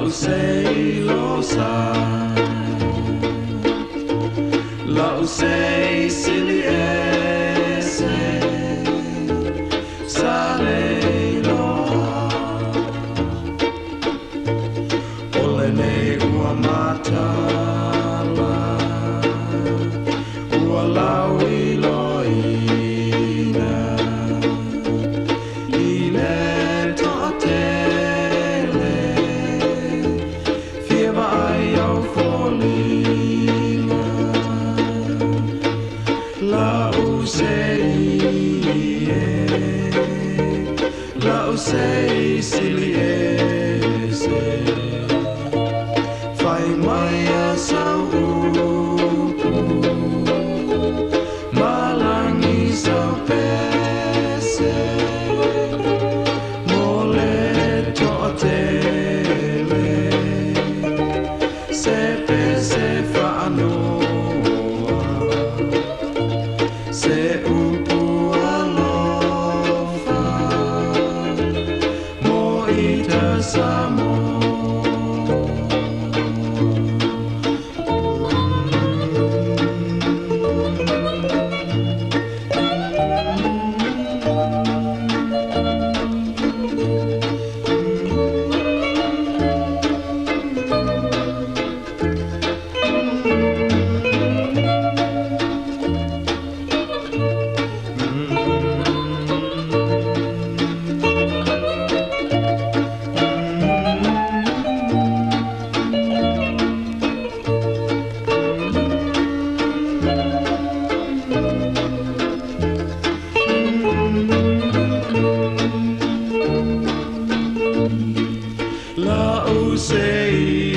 say lo sai, lo say silly ese, sale lo ole ne ua matala, ua laui loina, I le to'atele, fia vai au folina, lau sei sili ese, fai mai a sau upu, malangi sau pese, mole to'atele, se pese whanoa, se upu alofa, mo ita samo. Lau sei